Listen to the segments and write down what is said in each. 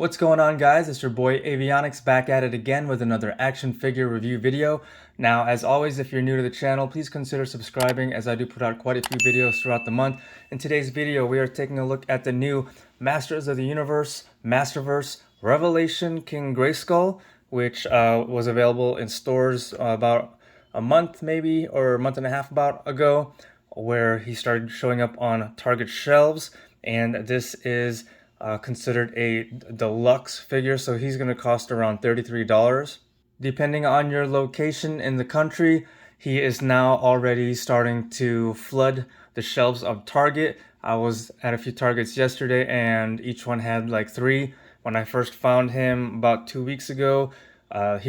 What's going on, guys? It's your boy Avionyx back at it again with another action figure review video. Now, as always, if you're new to the channel, please consider subscribing as I do put out quite a few videos throughout the month. In today's video, we are taking a look at the new Masters of the Universe Masterverse Revelation King Grayskull, which was available in stores about a month maybe, or a month and a half about ago, where he started showing up on Target shelves. And this is considered a deluxe figure, so he's going to cost around $33. Depending on your location in the country, he is now already starting to flood the shelves of Target. I was at a few Targets yesterday and each one had like 3. When I first found him about 2 weeks ago, there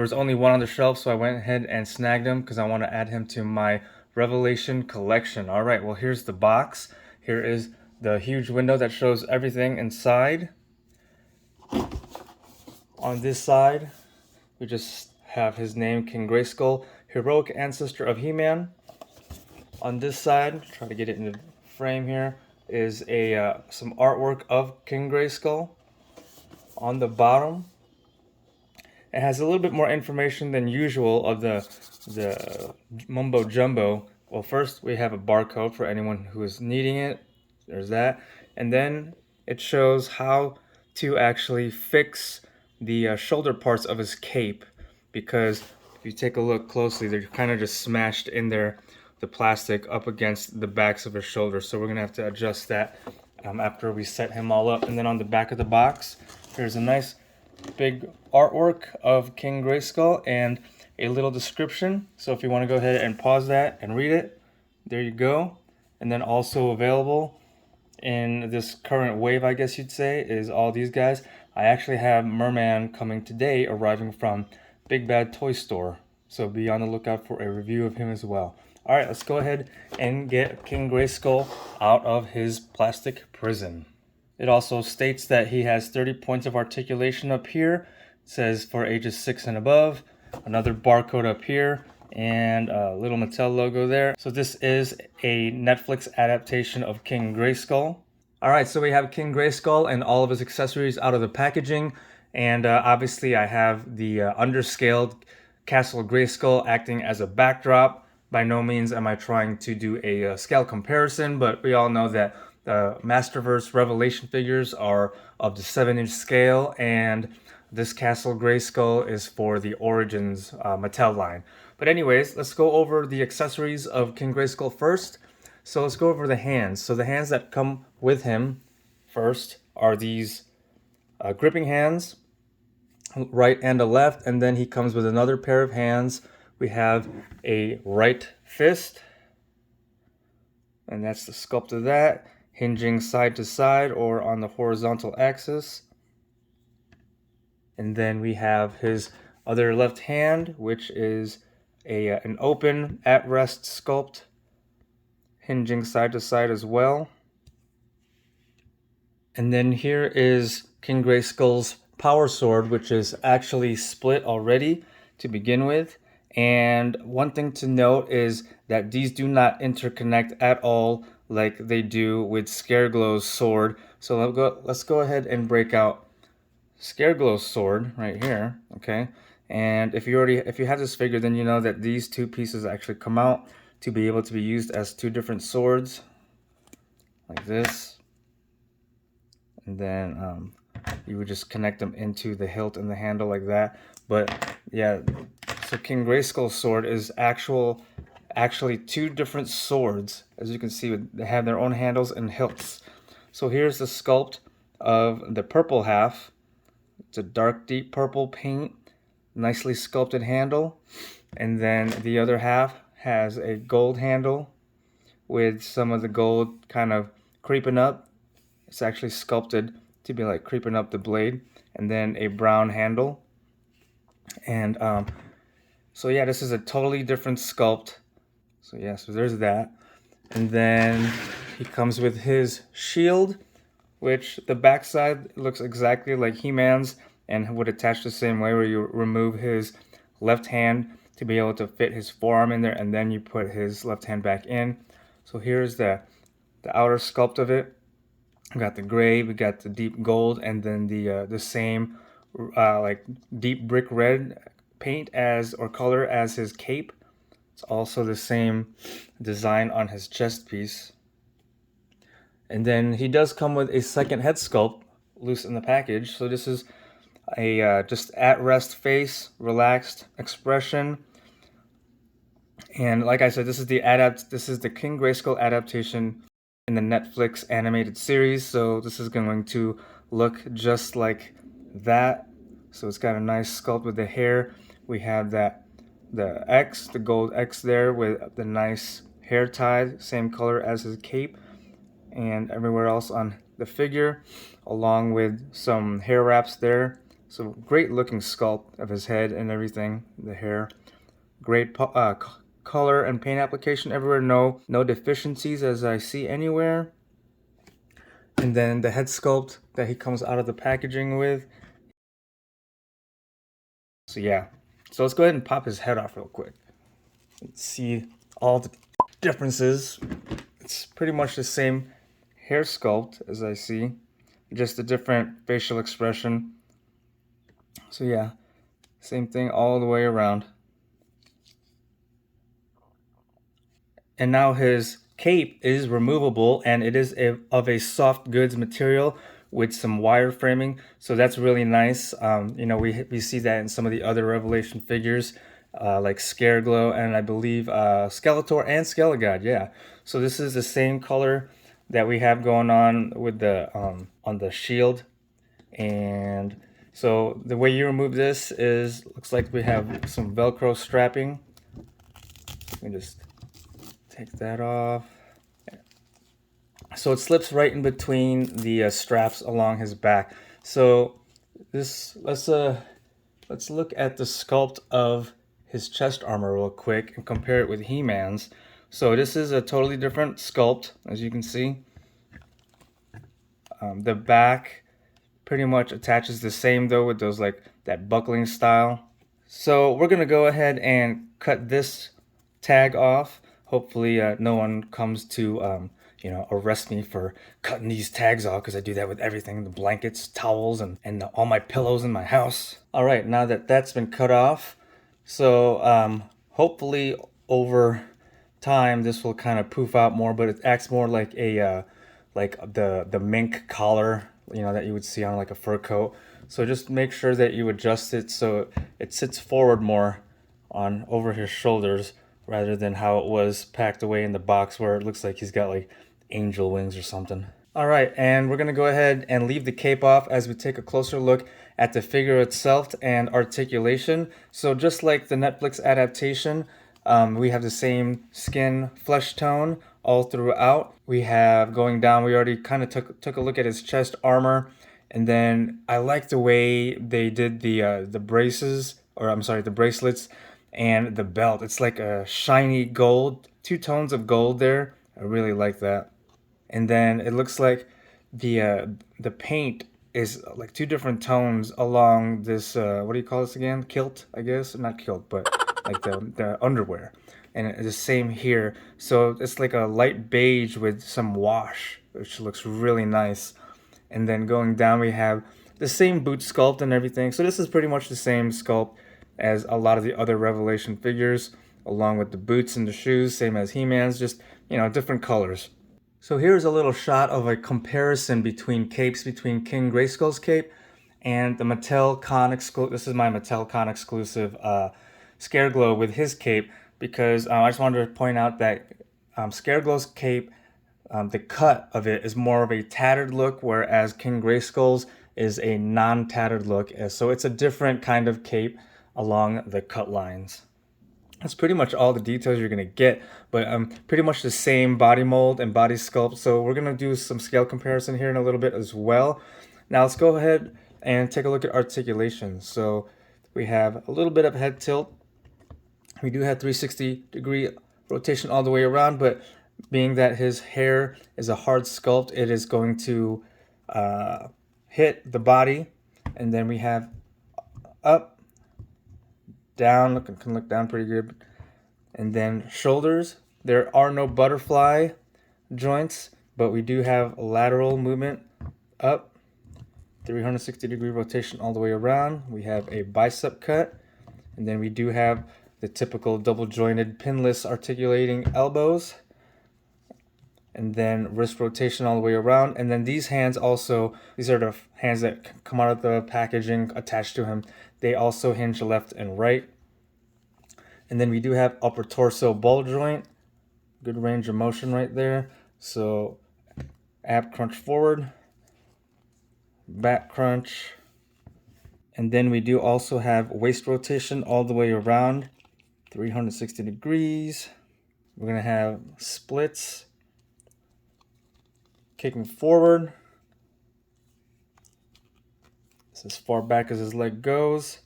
was only one on the shelf, so I went ahead and snagged him because I want to add him to my Revelation collection. All right, well, here's the box. Here is the huge window that shows everything inside. On this side, we just have his name, King Grayskull, heroic ancestor of He-Man. On this side, try to get it in the frame here, is some artwork of King Grayskull. On the bottom, it has a little bit more information than usual of the mumbo jumbo. Well, first we have a barcode for anyone who is needing it. There's that. And then it shows how to actually fix the shoulder parts of his cape, because if you take a look closely, they're kind of just smashed in there, the plastic up against the backs of his shoulders. So we're gonna have to adjust that after we set him all up. And then on the back of the box, there's a nice big artwork of King Grayskull and a little description. So if you want to go ahead and pause that and read it, there you go. And then also available in this current wave, I guess you'd say, is all these guys. I actually have Merman coming today, arriving from Big Bad Toy Store, so be on the lookout for a review of him as well. All right, let's go ahead and get King Grayskull out of his plastic prison. It also states that he has 30 points of articulation up here. It says for ages 6 and above. Another barcode up here, and a little Mattel logo there. So this is a Netflix adaptation of King Grayskull. All right, so we have King Grayskull and all of his accessories out of the packaging. And obviously I have the underscaled Castle Grayskull acting as a backdrop. By no means am I trying to do a scale comparison, but we all know that the Masterverse Revelation figures are of the 7-inch scale, and this Castle Grayskull is for the Origins Mattel line. But anyways, let's go over the accessories of King Grayskull first. So let's go over the hands. So the hands that come with him first are these gripping hands, right and a left, and then he comes with another pair of hands. We have a right fist, and that's the sculpt of that, hinging side to side or on the horizontal axis. And then we have his other left hand, which is an open at-rest sculpt, hinging side to side as well. And then here is King Grayskull's power sword, which is actually split already to begin with. And one thing to note is that these do not interconnect at all like they do with Scareglow's sword. So let's go ahead and break out Scareglow's sword right here, okay? And if you have this figure, then you know that these two pieces actually come out to be able to be used as two different swords, like this. And then you would just connect them into the hilt and the handle like that. But yeah, so King Grayskull's sword is actually two different swords. As you can see, they have their own handles and hilts. So here's the sculpt of the purple half. It's a dark, deep purple paint, nicely sculpted handle. And then the other half has a gold handle with some of the gold kind of creeping up. It's actually sculpted to be like creeping up the blade. And then a brown handle. And so yeah, this is a totally different sculpt. So yeah, so there's that. And then he comes with his shield, which the backside looks exactly like He-Man's and would attach the same way, where you remove his left hand to be able to fit his forearm in there, and then you put his left hand back in. So here's the outer sculpt of it. We got the gray, we got the deep gold, and then the same like deep brick red paint as or color as his cape. It's also the same design on his chest piece. And then he does come with a second head sculpt loose in the package. So this is a just at rest face, relaxed expression. And like I said, this is the King Grayskull adaptation in the Netflix animated series. So this is going to look just like that. So it's got a nice sculpt with the hair. We have the gold X there with the nice hair tie, same color as his cape, and everywhere else on the figure, along with some hair wraps there. So great looking sculpt of his head and everything, the hair. Great color and paint application everywhere. No deficiencies as I see anywhere. And then the head sculpt that he comes out of the packaging with. So yeah, so let's go ahead and pop his head off real quick. Let's see all the differences. It's pretty much the same hair sculpt as I see, just a different facial expression. So yeah, same thing all the way around. And now his cape is removable, and it is of a soft goods material with some wire framing, so that's really nice. You know, we see that in some of the other Revelation figures, like Scareglow, and I believe Skeletor and Skelegod. Yeah, so this is the same color that we have going on with the on the shield. And so the way you remove this is, looks like we have some Velcro strapping. Let me just take that off. So it slips right in between the straps along his back. So this, let's look at the sculpt of his chest armor real quick and compare it with He-Man's. So this is a totally different sculpt, as you can see. The back pretty much attaches the same though, with those like that buckling style. So we're gonna go ahead and cut this tag off. Hopefully no one comes to you know, arrest me for cutting these tags off, because I do that with everything, the blankets, towels, and all my pillows in my house. All right, now that that's been cut off, so hopefully over time this will kind of poof out more, but it acts more like a like the mink collar, you know, that you would see on like a fur coat. So just make sure that you adjust it so it sits forward more on over his shoulders, rather than how it was packed away in the box where it looks like he's got like angel wings or something. All right, and we're gonna go ahead and leave the cape off as we take a closer look at the figure itself and articulation. So just like the Netflix adaptation, we have the same skin flesh tone all throughout. We have going down, we already kind of took a look at his chest armor, and then I like the way they did the braces, or I'm sorry, the bracelets and the belt. It's like a shiny gold, two tones of gold there. I really like that. And then it looks like the paint is like two different tones along this what do you call this again? Kilt, I guess. Not kilt, but like the underwear. And it's the same here. So it's like a light beige with some wash, which looks really nice. And then going down, we have the same boot sculpt and everything. So this is pretty much the same sculpt as a lot of the other Revelation figures, along with the boots and the shoes, same as He-Man's, just, you know, different colors. So here's a little shot of a comparison between capes, between King Grayskull's cape and the Mattel Con exclusive. This is my Mattel Con exclusive Scareglow with his cape, because I just wanted to point out that Scareglow's cape, the cut of it is more of a tattered look, whereas King Grayskull's is a non-tattered look. So it's a different kind of cape along the cut lines. That's pretty much all the details you're gonna get, but pretty much the same body mold and body sculpt. So we're gonna do some scale comparison here in a little bit as well. Now let's go ahead and take a look at articulation. So we have a little bit of head tilt. We do have 360-degree rotation all the way around, but being that his hair is a hard sculpt, it is going to hit the body. And then we have up, down, can look down pretty good. And then shoulders, there are no butterfly joints, but we do have lateral movement up, 360-degree rotation all the way around. We have a bicep cut, and then we do have the typical double jointed pinless articulating elbows, and then wrist rotation all the way around. And then these hands also, these are the hands that come out of the packaging attached to him. They also hinge left and right. And then we do have upper torso ball joint, good range of motion right there. So ab crunch forward, back crunch, and then we do also have waist rotation all the way around, 360 degrees. We're gonna have splits, kicking forward. It's as far back as his leg goes.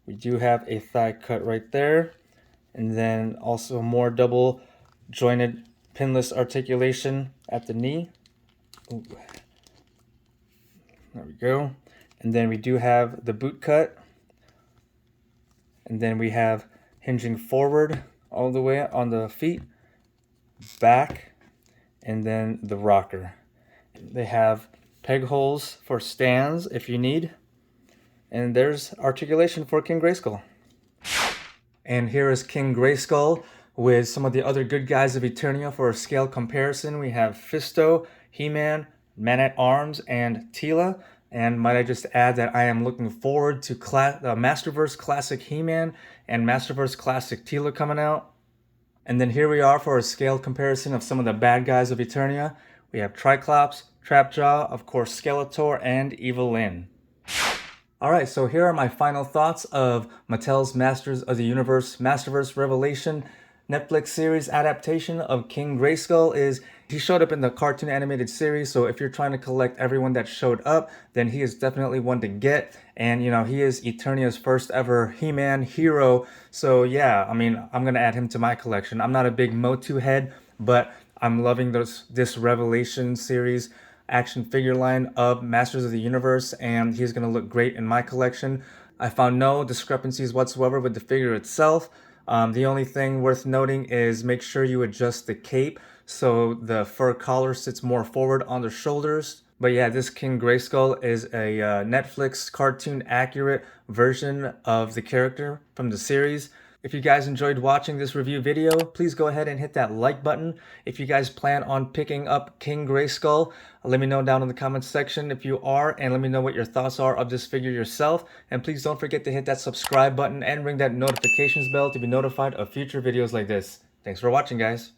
We do have a thigh cut right there, and then also more double jointed pinless articulation at the knee. Ooh. There we go. And then we do have the boot cut, and then we have hinging forward all the way on the feet, back, and then the rocker. They have peg holes for stands if you need. And there's articulation for King Grayskull. And here is King Grayskull with some of the other good guys of Eternia for a scale comparison. We have Fisto, He-Man, Man-at-Arms, and Teela. And might I just add that I am looking forward to Masterverse Classic He-Man and Masterverse Classic Teela coming out. And then here we are for a scale comparison of some of the bad guys of Eternia. We have Triclops, Trapjaw, of course Skeletor, and Evelyn. Alright, so here are my final thoughts of Mattel's Masters of the Universe Masterverse Revelation Netflix series adaptation of King Grayskull. He showed up in the cartoon animated series, so if you're trying to collect everyone that showed up, then he is definitely one to get. And, you know, he is Eternia's first ever He-Man hero. So, yeah, I mean, I'm going to add him to my collection. I'm not a big MOTU head, but I'm loving this Revelation series action figure line of Masters of the Universe, and he's going to look great in my collection. I found no discrepancies whatsoever with the figure itself. The only thing worth noting is make sure you adjust the cape so the fur collar sits more forward on the shoulders. But yeah, this King Grayskull is a Netflix cartoon accurate version of the character from the series. If you guys enjoyed watching this review video, please go ahead and hit that like button. If you guys plan on picking up King Grayskull, let me know down in the comments section if you are, and let me know what your thoughts are of this figure yourself. And please don't forget to hit that subscribe button and ring that notifications bell to be notified of future videos like this. Thanks for watching, guys.